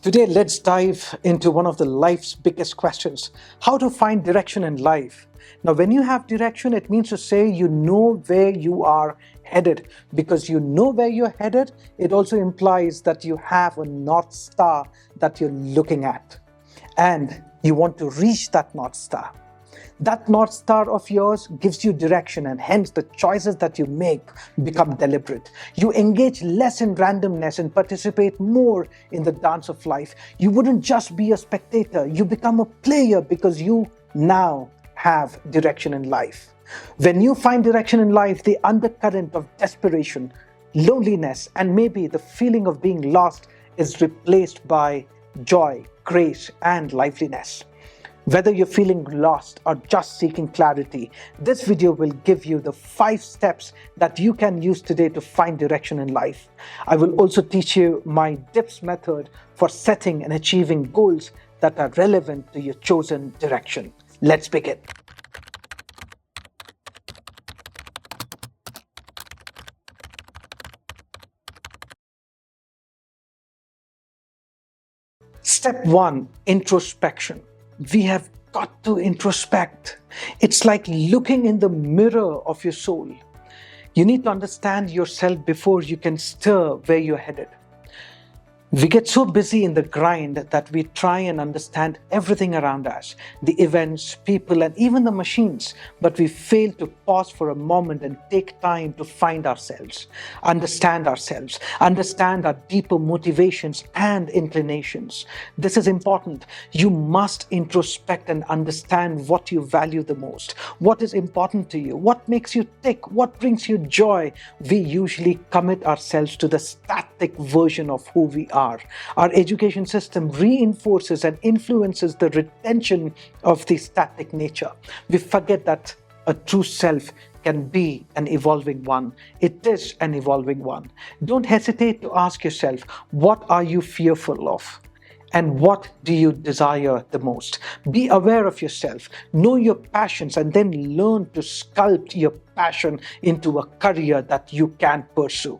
Today, let's dive into one of the life's biggest questions: how to find direction in life. Now, when you have direction, it means to say you know where you are headed. Because you know where you're headed, it also implies that you have a North Star that you're looking at. And you want to reach that North Star. That North Star of yours gives you direction, and hence the choices that you make become deliberate. You engage less in randomness and participate more in the dance of life. You wouldn't just be a spectator, you become a player because you now have direction in life. When you find direction in life, the undercurrent of desperation, loneliness, and maybe the feeling of being lost is replaced by joy, grace, and liveliness. Whether you're feeling lost or just seeking clarity, this video will give you the 5 steps that you can use today to find direction in life. I will also teach you my DIPS method for setting and achieving goals that are relevant to your chosen direction. Let's begin. Step 1: introspection. We have got to introspect. It's like looking in the mirror of your soul. You need to understand yourself before you can steer where you're headed. We get so busy in the grind that we try and understand everything around us, the events, people, and even the machines, but we fail to pause for a moment and take time to find ourselves, understand our deeper motivations and inclinations. This is important. You must introspect and understand what you value the most, what is important to you, what makes you tick, what brings you joy. We usually commit ourselves to the static version of who we are. Our education system reinforces and influences the retention of the static nature. We forget that a true self can be an evolving one. It is an evolving one. Don't hesitate to ask yourself, what are you fearful of? And what do you desire the most? Be aware of yourself, know your passions, and then learn to sculpt your passion into a career that you can pursue.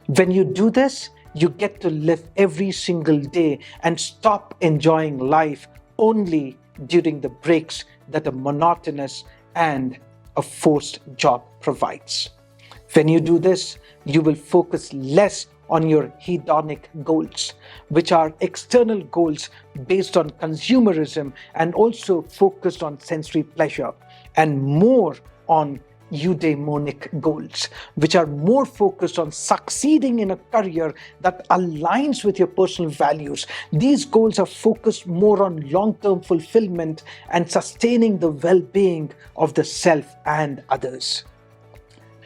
When you do this, you get to live every single day and stop enjoying life only during the breaks that a monotonous and a forced job provides. When you do this, you will focus less on your hedonic goals, which are external goals based on consumerism and also focused on sensory pleasure, and more on eudaimonic goals, which are more focused on succeeding in a career that aligns with your personal values. These goals are focused more on long-term fulfillment and sustaining the well-being of the self and others.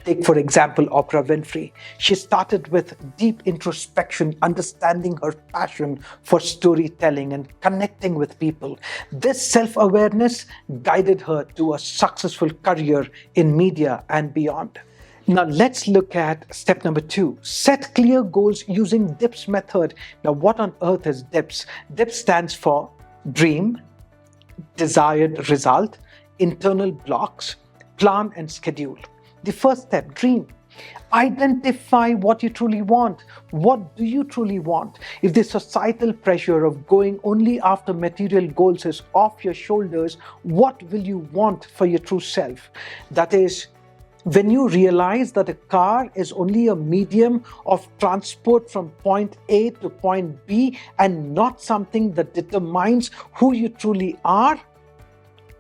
Take, for example, Oprah Winfrey. She started with deep introspection, understanding her passion for storytelling and connecting with people. This self-awareness guided her to a successful career in media and beyond. Now let's look at step number 2. Set clear goals using DIPS method. Now what on earth is DIPS? DIPS stands for dream, desired result, internal blocks, plan and schedule. The first step, dream. Identify what you truly want. What do you truly want? If the societal pressure of going only after material goals is off your shoulders, what will you want for your true self? That is, when you realize that a car is only a medium of transport from point A to point B and not something that determines who you truly are,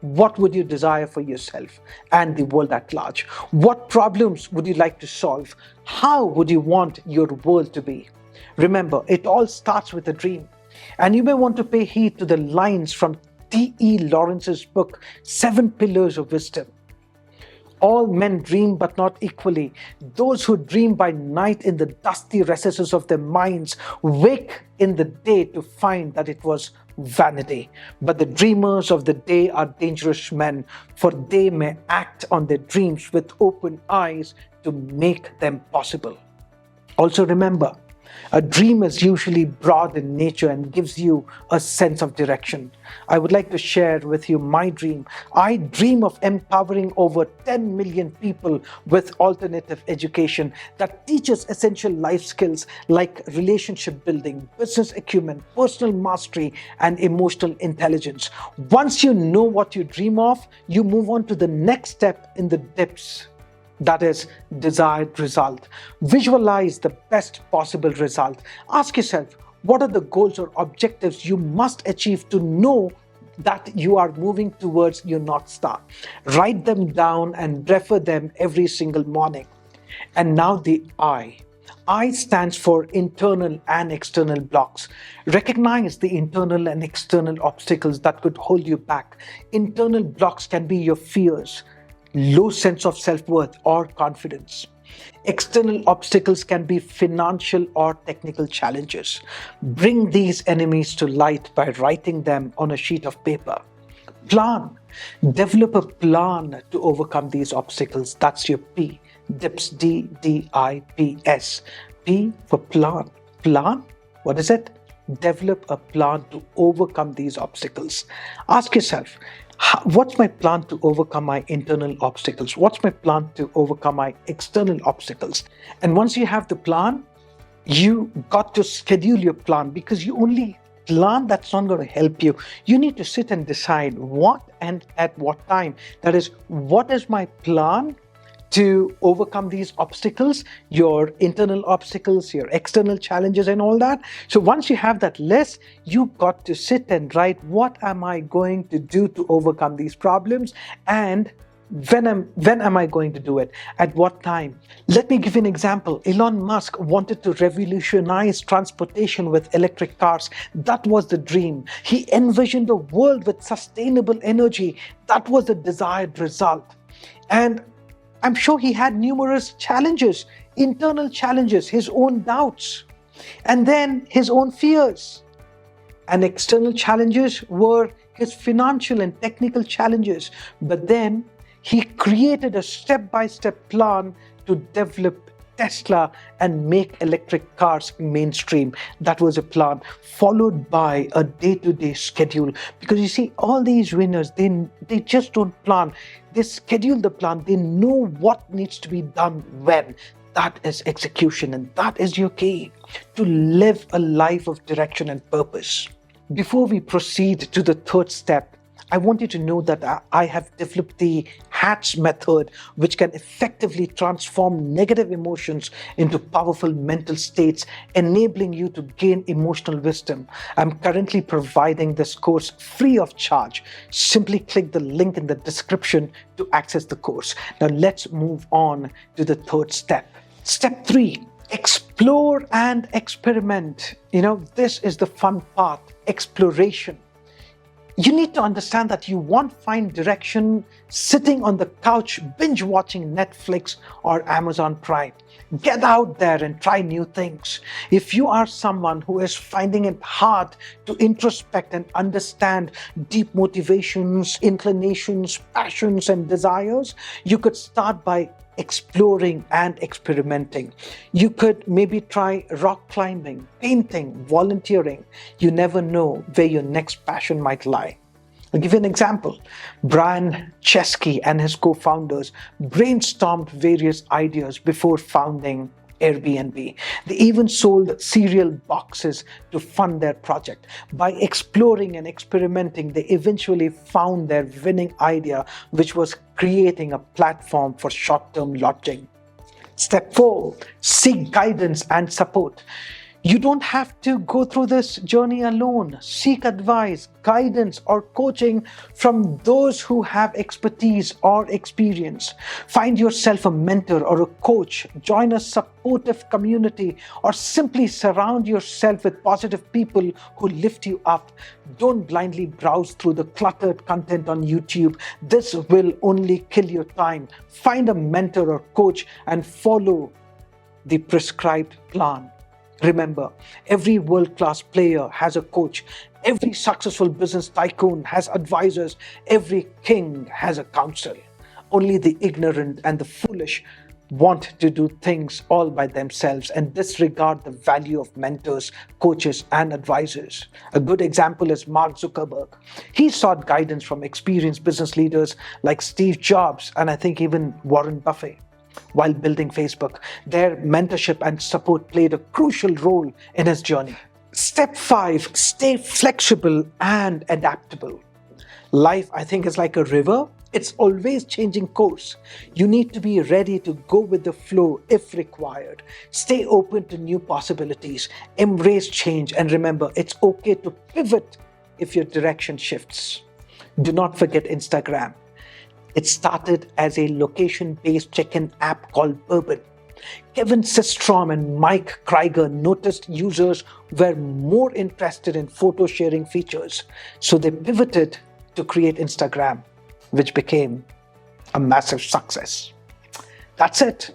what would you desire for yourself and the world at large? What problems would you like to solve? How would you want your world to be? Remember, it all starts with a dream. And you may want to pay heed to the lines from T.E. Lawrence's book, 7 Pillars of Wisdom. All men dream, but not equally. Those who dream by night in the dusty recesses of their minds wake in the day to find that it was vanity. But the dreamers of the day are dangerous men, for they may act on their dreams with open eyes to make them possible. Also remember, A dream is usually broad in nature and gives you a sense of direction. I would like to share with you my dream. I dream of empowering over 10 million people with alternative education that teaches essential life skills like relationship building, business acumen, personal mastery, and emotional intelligence. Once you know what you dream of, you move on to the next step in the depths, that is desired result. Visualize the best possible result. Ask yourself, what are the goals or objectives you must achieve to know that you are moving towards your North Star? Write them down and refer them every single morning. And now the I. I stands for internal and external blocks. Recognize the internal and external obstacles that could hold you back. Internal blocks can be your fears, low sense of self-worth or confidence. External obstacles can be financial or technical challenges. Bring these enemies to light by writing them on a sheet of paper. Plan. Develop a plan to overcome these obstacles. That's your P. DIPS. DIPS. P for plan. Plan? What is it? Develop a plan to overcome these obstacles. Ask yourself, what's my plan to overcome my internal obstacles? What's my plan to overcome my external obstacles? And once you have the plan, you got to schedule your plan, because you only plan that's not going to help you. You need to sit and decide what and at what time. That is, what is my plan to overcome these obstacles, your internal obstacles, your external challenges and all that. So once you have that list, you've got to sit and write, what am I going to do to overcome these problems, and when am I going to do it? At what time? Let me give you an example. Elon Musk wanted to revolutionize transportation with electric cars. That was the dream. He envisioned a world with sustainable energy. That was the desired result. And I'm sure he had numerous challenges, internal challenges, his own doubts, and then his own fears. And external challenges were his financial and technical challenges. But then he created a step-by-step plan to develop Tesla and make electric cars mainstream. That was a plan, followed by a day-to-day schedule. Because you see, all these winners, they just don't plan. They schedule the plan. They know what needs to be done when. That is execution, and that is your key to live a life of direction and purpose. Before we proceed to the third step, I want you to know that I have developed the HATS method, which can effectively transform negative emotions into powerful mental states, enabling you to gain emotional wisdom. I'm currently providing this course free of charge. Simply click the link in the description to access the course. Now let's move on to the third step. Step 3, explore and experiment. This is the fun part, exploration. You need to understand that you won't find direction sitting on the couch binge watching Netflix or Amazon Prime. Get out there and try new things. If you are someone who is finding it hard to introspect and understand deep motivations, inclinations, passions, and desires, you could start by exploring and experimenting. You could maybe try rock climbing, painting, volunteering. You never know where your next passion might lie. I'll give you an example. Brian Chesky and his co-founders brainstormed various ideas before founding Airbnb. They even sold cereal boxes to fund their project. By exploring and experimenting, they eventually found their winning idea, which was creating a platform for short-term lodging. Step 4, seek guidance and support. You don't have to go through this journey alone. Seek advice, guidance, or coaching from those who have expertise or experience. Find yourself a mentor or a coach. Join a supportive community, or simply surround yourself with positive people who lift you up. Don't blindly browse through the cluttered content on YouTube. This will only kill your time. Find a mentor or coach and follow the prescribed plan. Remember, every world-class player has a coach. Every successful business tycoon has advisors. Every king has a counsel. Only the ignorant and the foolish want to do things all by themselves and disregard the value of mentors, coaches, and advisors. A good example is Mark Zuckerberg. He sought guidance from experienced business leaders like Steve Jobs and I think even Warren Buffett. While building Facebook, their mentorship and support played a crucial role in his journey. Step 5, stay flexible and adaptable. Life, I think, is like a river. It's always changing course. You need to be ready to go with the flow if required. Stay open to new possibilities, embrace change, and remember, it's okay to pivot if your direction shifts. Do not forget Instagram. It started as a location-based check-in app called Bourbon. Kevin Systrom and Mike Krieger noticed users were more interested in photo sharing features, so they pivoted to create Instagram, which became a massive success. That's it.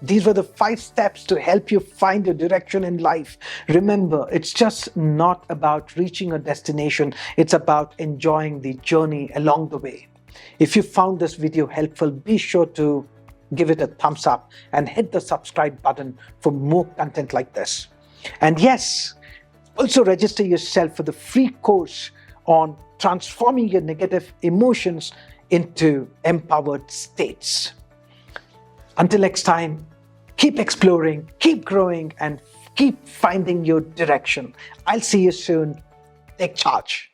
These were the 5 steps to help you find your direction in life. Remember, it's just not about reaching a destination, it's about enjoying the journey along the way. If you found this video helpful, be sure to give it a thumbs up and hit the subscribe button for more content like this. And yes, also register yourself for the free course on transforming your negative emotions into empowered states. Until next time, keep exploring, keep growing, and keep finding your direction. I'll see you soon. Take charge.